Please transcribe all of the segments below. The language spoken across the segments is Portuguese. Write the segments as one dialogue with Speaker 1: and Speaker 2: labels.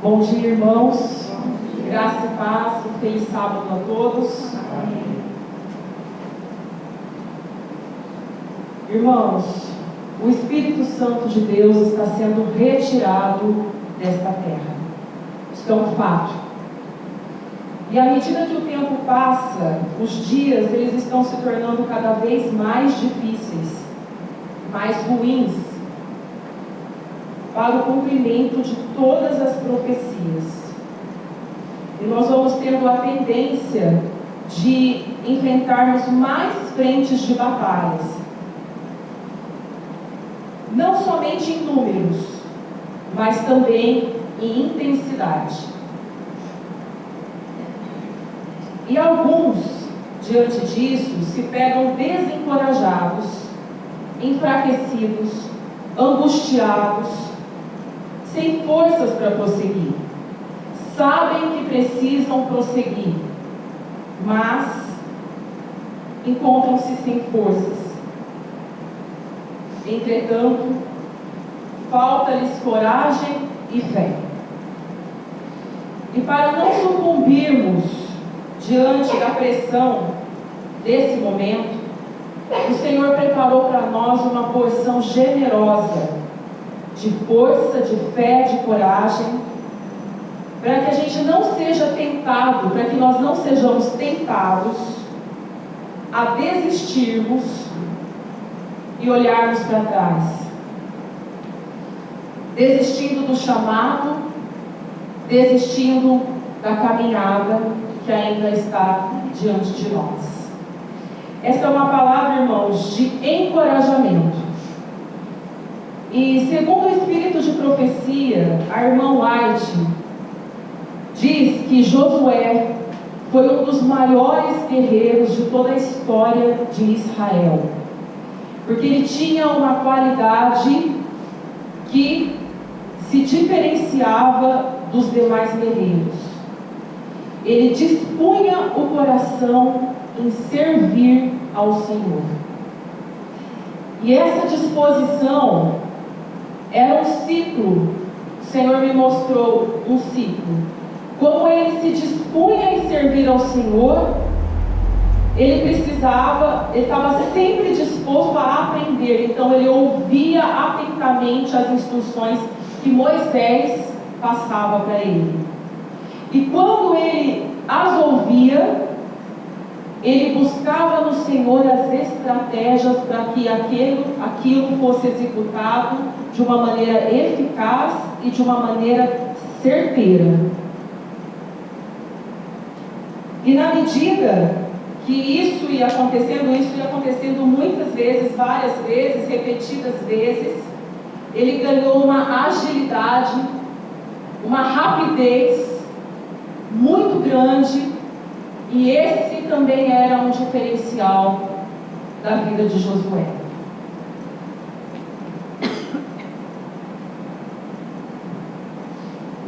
Speaker 1: Bom dia, irmãos. Graça e paz. Um feliz sábado a todos. Irmãos, o Espírito Santo de Deus está sendo retirado desta terra. Isso é um fato. E à medida que o tempo passa, os dias eles estão se tornando cada vez mais difíceis, mais ruins, para o cumprimento de todas as profecias. E nós vamos tendo a tendência de enfrentarmos mais frentes de batalhas. Não somente em números, mas também em intensidade. E alguns, diante disso, se pegam desencorajados, enfraquecidos, angustiados, sem forças para prosseguir. Sabem que precisam prosseguir, mas encontram-se sem forças. Entretanto, falta-lhes coragem e fé. E para não sucumbirmos diante da pressão desse momento, o Senhor preparou para nós uma porção generosa de força, de fé, de coragem, para que a gente não seja tentado, para que nós não sejamos tentados a desistirmos e olharmos para trás, desistindo do chamado, desistindo da caminhada que ainda está diante de nós. Esta é uma palavra, irmãos, de encorajamento. E segundo o espírito de profecia, a irmã White diz que Josué foi um dos maiores guerreiros de toda a história de Israel, porque ele tinha uma qualidade que se diferenciava dos demais guerreiros. Ele dispunha o coração em servir ao Senhor. E essa disposição era um ciclo. O Senhor me mostrou um ciclo. Como ele se dispunha em servir ao Senhor, ele estava sempre disposto a aprender. Então ele ouvia atentamente as instruções que Moisés passava para ele. E quando ele as ouvia, ele buscava no Senhor as estratégias para que aquilo fosse executado de uma maneira eficaz e de uma maneira certeira. E na medida que isso ia acontecendo muitas vezes, várias vezes, repetidas vezes, ele ganhou uma agilidade, uma rapidez muito grande, e esse também era um diferencial da vida de Josué.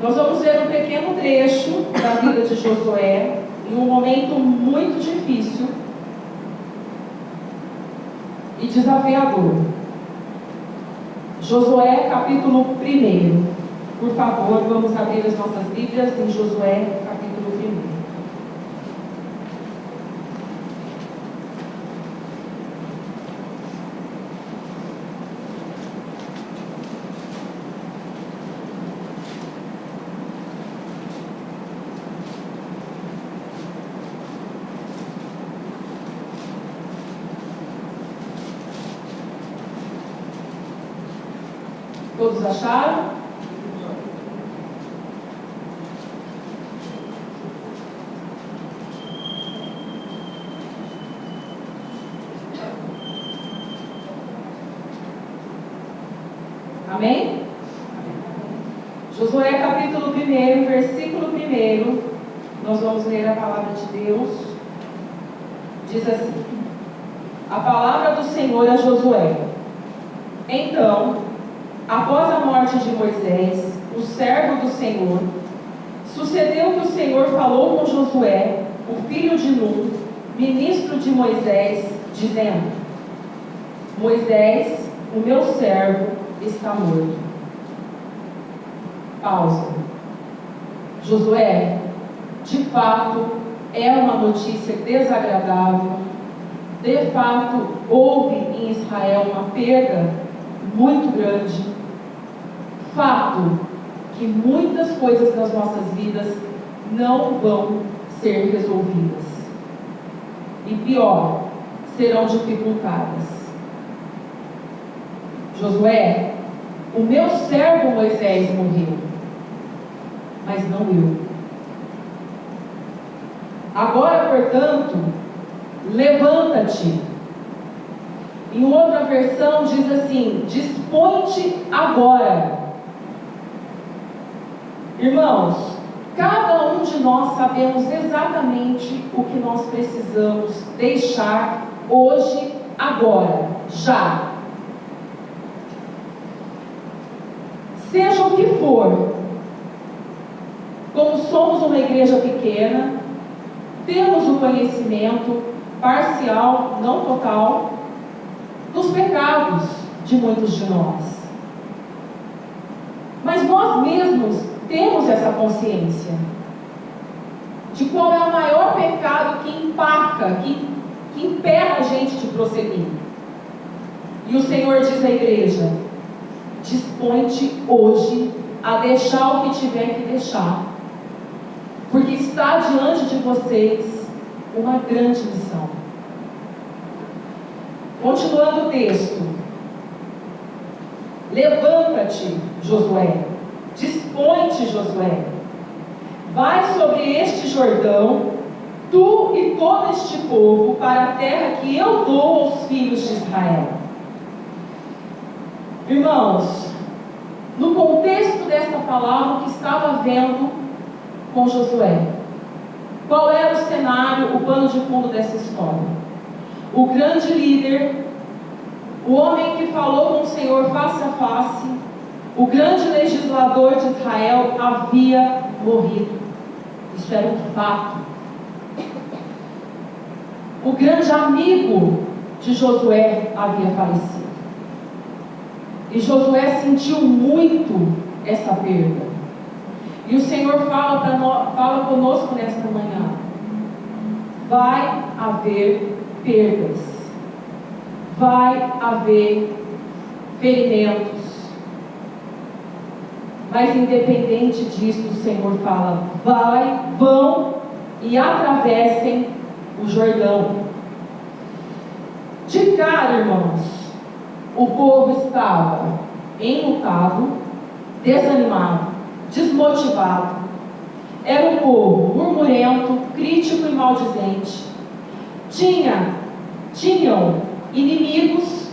Speaker 1: Nós vamos ver um pequeno trecho da vida de Josué, em um momento muito difícil e desafiador. Josué, capítulo 1. Por favor, vamos abrir as nossas Bíblias em Josué, capítulo 1. Todos acharam? Amém? Josué capítulo 1, versículo 1, nós vamos ler a palavra de Deus. Diz assim: a palavra do Senhor a Josué. Então, após a morte de Moisés, o servo do Senhor, sucedeu que o Senhor falou com Josué, o filho de Nun, ministro de Moisés, dizendo: Moisés, o meu servo, está morto. Pausa. Josué, de fato, é uma notícia desagradável. De fato, houve em Israel uma perda muito grande. Fato que muitas coisas das nossas vidas não vão ser resolvidas. E pior, serão dificultadas. Josué, o meu servo Moisés morreu, mas não eu. Agora, portanto, levanta-te. Em outra versão diz assim: dispõe-te agora. Irmãos, cada um de nós sabemos exatamente o que nós precisamos deixar hoje, agora, já. Seja o que for, como somos uma igreja pequena, temos o conhecimento parcial, não total, dos pecados de muitos de nós. Mas nós mesmos temos essa consciência de qual é o maior pecado que empaca, que impede a gente de prosseguir. E o Senhor diz à igreja: dispõe-te hoje a deixar o que tiver que deixar, porque está diante de vocês uma grande missão. Continuando o texto: levanta-te, Josué, dispõe-te, Josué, vai sobre este Jordão, tu e todo este povo, para a terra que eu dou aos filhos de Israel. Irmãos, no contexto desta palavra, o que estava vendo com Josué? Qual era o cenário, o pano de fundo dessa história? O grande líder, o homem que falou com o Senhor face a face, o grande legislador de Israel havia morrido. Isso era um fato. O grande amigo de Josué havia falecido. E Josué sentiu muito essa perda. E o Senhor fala conosco nesta manhã: vai haver perdas, vai haver ferimentos, mas independente disso, o Senhor fala: vão e atravessem o Jordão. De cara, irmãos, o povo estava enlutado, desanimado, desmotivado. Era um povo murmurento, crítico e maldizente. Tinham inimigos.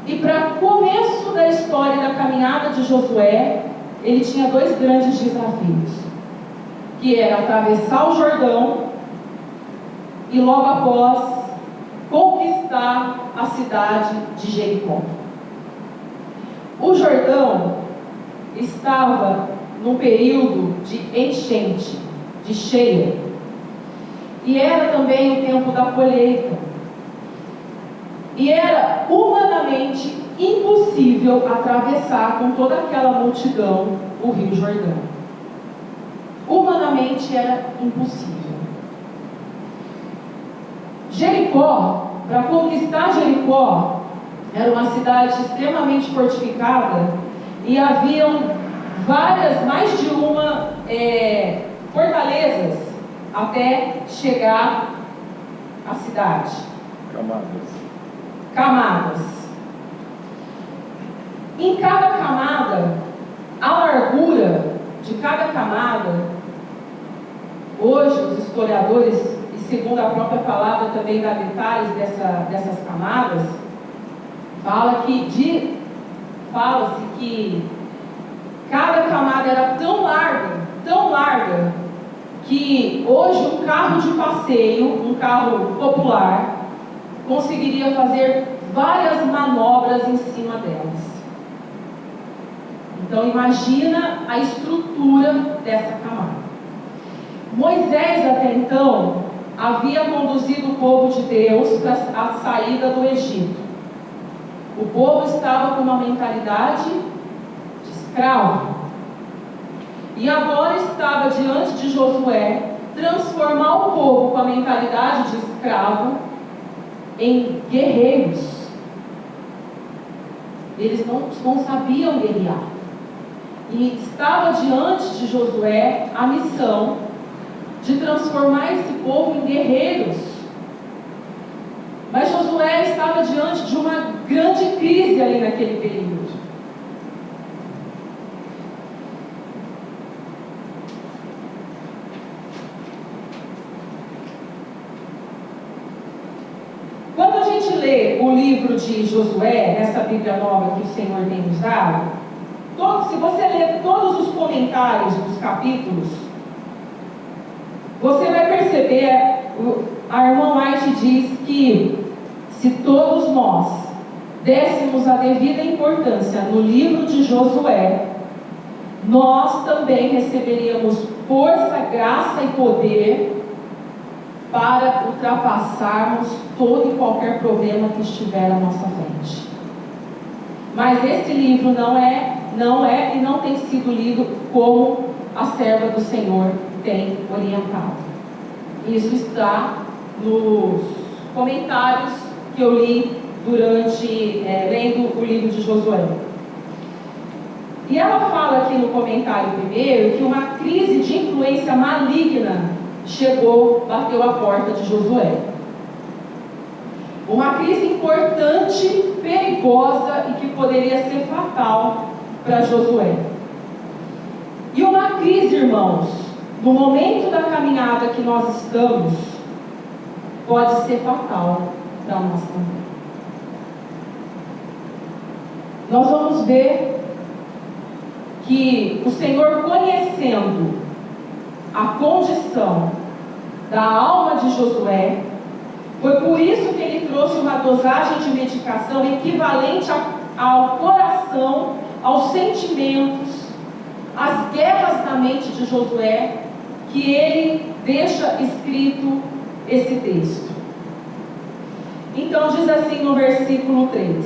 Speaker 1: E para começo da história da caminhada de Josué, ele tinha dois grandes desafios, que era atravessar o Jordão e logo após conquistar a cidade de Jericó. O Jordão estava num período de enchente, de cheia, e era também o tempo da colheita, e era humanamente impossível atravessar com toda aquela multidão o Rio Jordão. Humanamente era impossível. Jericó, para conquistar Jericó, era uma cidade extremamente fortificada e haviam mais de uma fortalezas até chegar à cidade. Camadas. Em cada camada, a largura de cada camada, hoje os historiadores, e segundo a própria palavra também dá detalhes dessas camadas, fala-se que cada camada era tão larga, que hoje um carro de passeio, um carro popular, conseguiria fazer várias manobras em cima delas. Então imagina a estrutura dessa camada. Moisés até então havia conduzido o povo de Deus para a saída do Egito. O povo estava com uma mentalidade de escravo. E agora estava diante de Josué transformar o povo com a mentalidade de escravo em guerreiros. Eles não sabiam guerrear. E estava diante de Josué a missão de transformar esse povo em guerreiros. Mas Josué estava diante de uma grande crise ali naquele período. Quando a gente lê o livro de Josué, nessa Bíblia nova que o Senhor tem nos dado, se você ler todos os comentários dos capítulos, você vai perceber, a irmã White diz que se todos nós dessemos a devida importância no livro de Josué, nós também receberíamos força, graça e poder para ultrapassarmos todo e qualquer problema que estiver à nossa frente. Mas esse livro não é e não tem sido lido como a serva do Senhor tem orientado. Isso está nos comentários que eu li durante lendo o livro de Josué. E ela fala aqui no comentário primeiro que uma crise de influência maligna bateu a porta de Josué. Uma crise importante, perigosa e que poderia ser fatal para Josué. E uma crise, irmãos, no momento da caminhada que nós estamos, pode ser fatal para nós também. Nós vamos ver que o Senhor, conhecendo a condição da alma de Josué, foi por isso que Ele trouxe uma dosagem de medicação equivalente ao coração, aos sentimentos, às guerras na mente de Josué, que Ele deixa escrito esse texto. Então diz assim no versículo 3: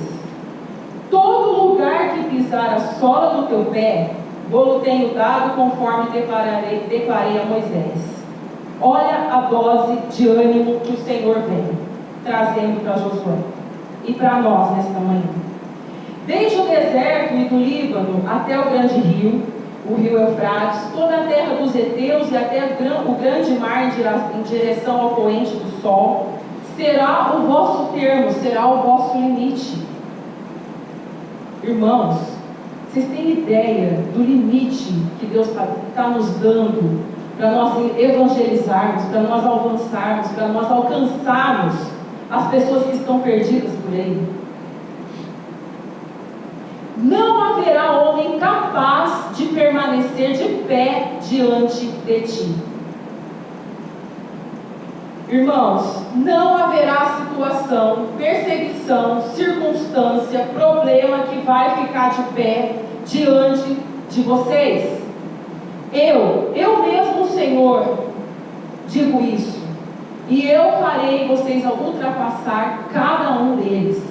Speaker 1: todo lugar que pisar a sola do teu pé, vou-lo tenho dado, conforme declarei a Moisés. Olha a dose de ânimo que o Senhor vem trazendo para Josué e para nós nesta manhã. Desde o deserto e do Líbano até o grande rio, o rio Eufrates, toda a terra dos heteus e até o grande mar em direção ao poente do sol, será o vosso termo, será o vosso limite. Irmãos, vocês têm ideia do limite que Deus está nos dando para nós evangelizarmos, para nós avançarmos, para nós alcançarmos as pessoas que estão perdidas por aí? Não haverá homem capaz de permanecer de pé diante de ti. Irmãos, não haverá situação, perseguição, circunstância, problema que vai ficar de pé diante de vocês. Eu mesmo, Senhor, digo isso, e eu farei vocês ultrapassar cada um deles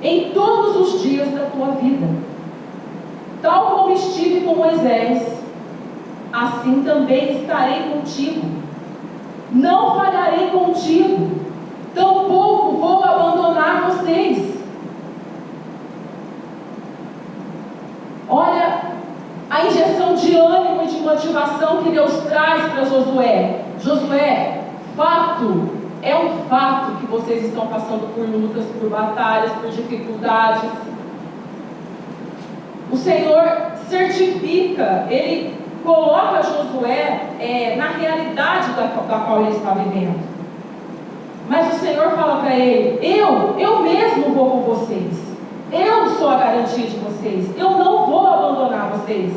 Speaker 1: em todos os dias da tua vida. Tal como estive com Moisés, assim também estarei contigo. Não falharei contigo, tampouco vou abandonar vocês. Olha a injeção de ânimo e de motivação que Deus traz para Josué. Josué, é um fato que vocês estão passando por lutas, por batalhas, por dificuldades. O Senhor certifica, Ele coloca Josué na realidade da qual ele está vivendo. Mas o Senhor fala para ele: eu mesmo vou com vocês. Eu sou a garantia de vocês. Eu não vou abandonar vocês.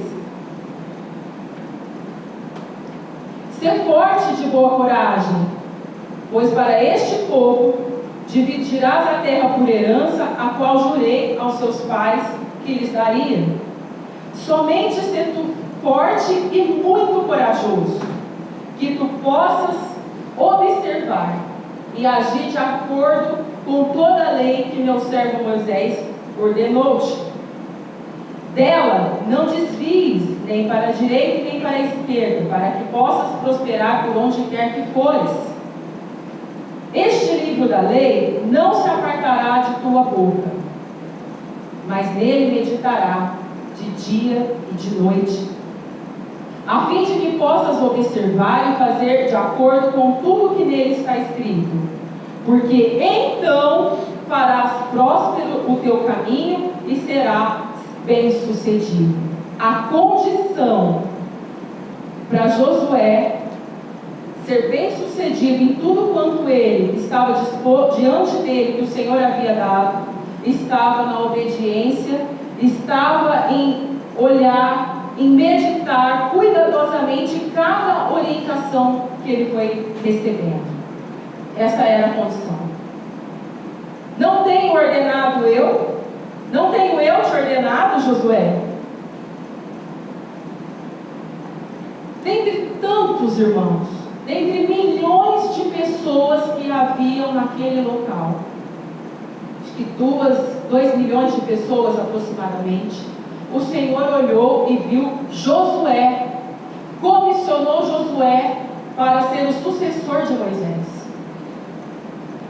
Speaker 1: Ser forte e de boa coragem, pois para este povo dividirás a terra por herança, a qual jurei aos seus pais que lhes daria. Somente ser tu forte e muito corajoso, que tu possas observar e agir de acordo com toda a lei que meu servo Moisés ordenou-te. Dela não desvies, nem para a direita nem para a esquerda, para que possas prosperar por onde quer que fores. Este livro da lei não se apartará de tua boca, mas nele meditará de dia e de noite, a fim de que possas observar e fazer de acordo com tudo que nele está escrito, porque então farás próspero o teu caminho e serás bem-sucedido. A condição para Josué ser bem-sucedido em tudo quanto ele estava diante dele, que o Senhor havia dado, estava na obediência, estava em olhar, em meditar cuidadosamente cada orientação que ele foi recebendo. Essa era a condição. Não tenho ordenado eu? Não tenho eu te ordenado, Josué? Dentre tantos irmãos, dentre milhões de pessoas que haviam naquele local, acho que 2 milhões de pessoas aproximadamente, o Senhor olhou e viu Josué, comissionou Josué para ser o sucessor de Moisés.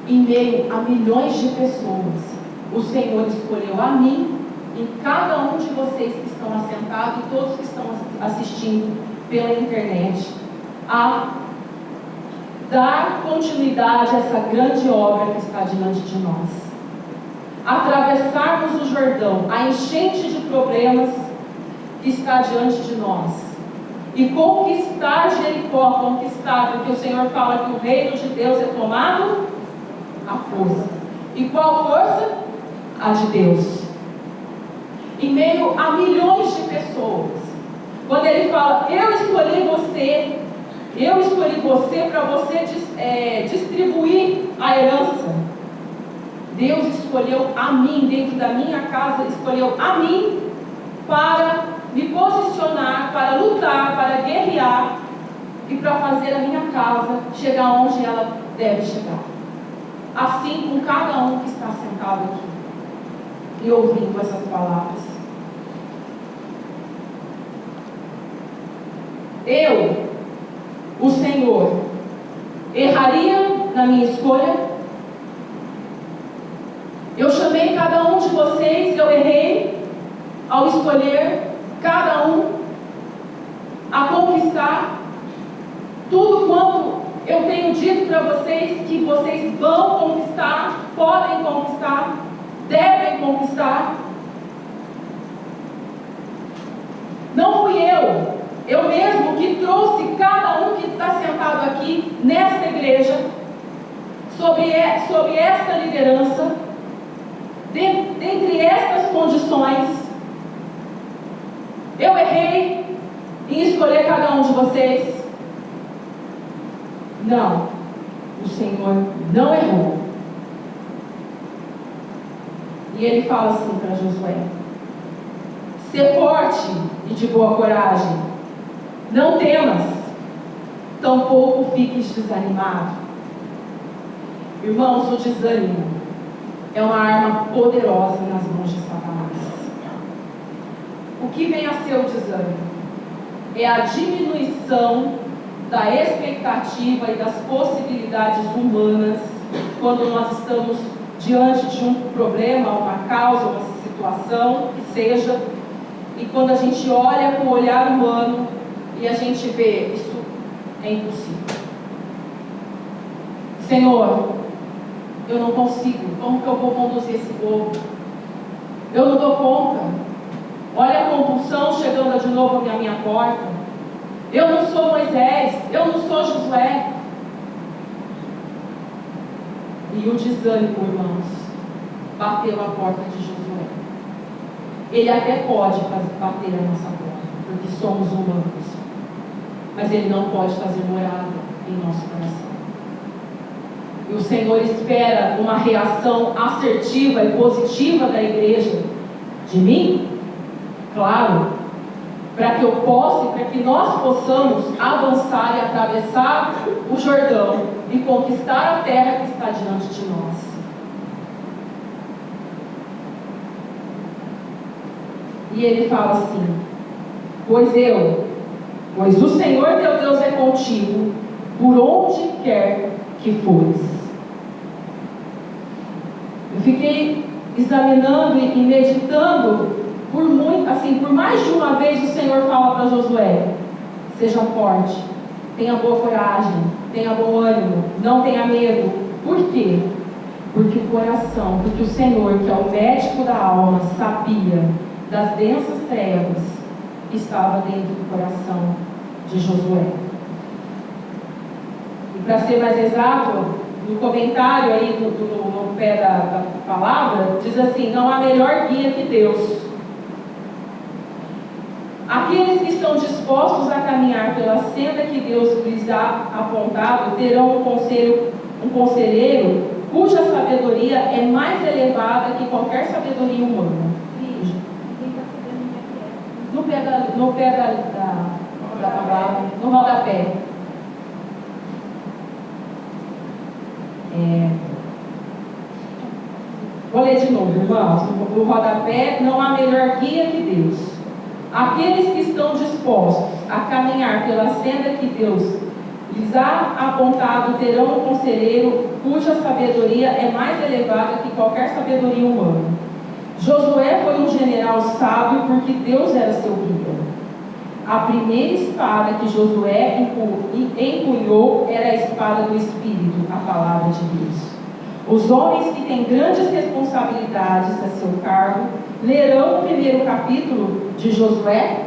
Speaker 1: Em meio a milhões de pessoas, o Senhor escolheu a mim e cada um de vocês que estão assentados e todos que estão assistindo pela internet a dar continuidade a essa grande obra que está diante de nós. Atravessarmos o Jordão, a enchente de problemas que está diante de nós, e conquistar Jericó, porque o Senhor fala que o reino de Deus é tomado à força. E qual força? A de Deus. Em meio a milhões de pessoas, quando ele fala, eu escolhi você para você distribuir a herança. Deus escolheu a mim, dentro da minha casa, escolheu a mim para me posicionar, para lutar, para guerrear e para fazer a minha casa chegar onde ela deve chegar. Assim com cada um que está sentado aqui e ouvindo essas palavras. Eu, o Senhor, erraria na minha escolha? Eu chamei cada um de vocês, eu errei ao escolher cada um a conquistar tudo quanto eu tenho dito para vocês que vocês vão conquistar, podem conquistar, devem conquistar. Não fui eu mesmo que trouxe cada um que está sentado aqui nesta igreja, sob esta liderança, dentre estas condições. Eu errei em escolher cada um de vocês? Não, o Senhor não errou. E ele fala assim para Josué: ser forte e de boa coragem, não temas, tampouco fiques desanimado. Irmãos, o desânimo é uma arma poderosa nas mãos de Satanás. O que vem a ser o desânimo? É a diminuição da expectativa e das possibilidades humanas quando nós estamos diante de um problema, uma causa, uma situação que seja, e quando a gente olha com o olhar humano e a gente vê, isso é impossível. Senhor, eu não consigo, como que eu vou conduzir esse povo? Eu não dou conta. Olha a compulsão chegando de novo à minha porta. Eu não sou Moisés, eu não sou Josué. E o desânimo, irmãos, bateu a porta de Josué. Ele até pode bater a nossa porta, porque somos humanos, mas ele não pode fazer morada em nosso coração. E o Senhor espera uma reação assertiva e positiva da igreja, de mim, claro, para que eu possa, para que nós possamos avançar e atravessar o Jordão e conquistar a terra que está diante de nós. E ele fala assim: pois o Senhor teu Deus é contigo, por onde quer que fores. Eu fiquei examinando e meditando por mais de uma vez o Senhor fala para Josué: seja forte, tenha boa coragem, tenha bom ânimo, não tenha medo. Por quê? Porque o Senhor, que é o médico da alma, sabia das densas trevas que estava dentro do coração de Josué. E para ser mais exato, no comentário aí no pé da palavra, diz assim: não há melhor guia que Deus. Aqueles que estão dispostos a caminhar pela senda que Deus lhes há apontado terão um conselheiro cuja sabedoria é mais elevada que qualquer sabedoria humana. No pé da palavra, no rodapé. Vou ler de novo, irmãos. No rodapé, não há melhor guia que Deus. Aqueles que estão dispostos a caminhar pela senda que Deus lhes há apontado terão um conselheiro cuja sabedoria é mais elevada que qualquer sabedoria humana. Josué foi um general sábio porque Deus era seu guia. A primeira espada que Josué empunhou era a espada do Espírito, a palavra de Deus. Os homens que têm grandes responsabilidades a seu cargo lerão o primeiro capítulo de Josué.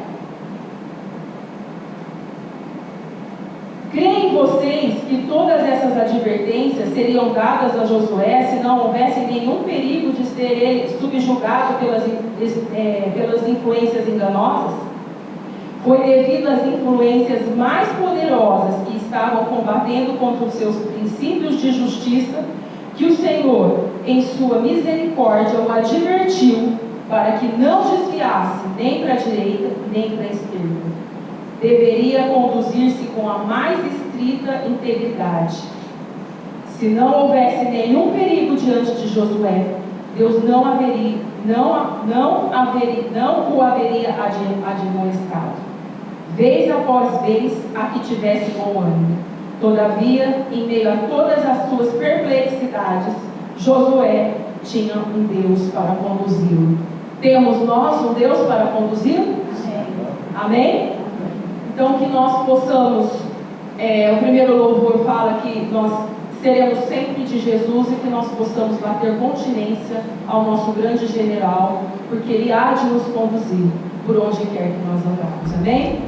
Speaker 1: Creem vocês que todas essas advertências seriam dadas a Josué se não houvesse nenhum perigo de ser ele subjugado pelas influências enganosas? Foi devido às influências mais poderosas que estavam combatendo contra os seus princípios de justiça que o Senhor, em sua misericórdia, o advertiu para que não desviasse nem para a direita nem para a esquerda. Deveria conduzir-se com a mais estrita integridade. Se não houvesse nenhum perigo diante de Josué, Deus não o haveria admoestado, vez após vez, a que tivesse bom ânimo. Todavia, em meio a todas as suas perplexidades, Josué tinha um Deus para conduzi-lo. Temos nós um Deus para conduzi-lo? Amém? Então, que nós possamos, o primeiro louvor fala que nós seremos sempre de Jesus e que nós possamos bater continência ao nosso grande general, porque Ele há de nos conduzir por onde quer que nós andamos. Amém?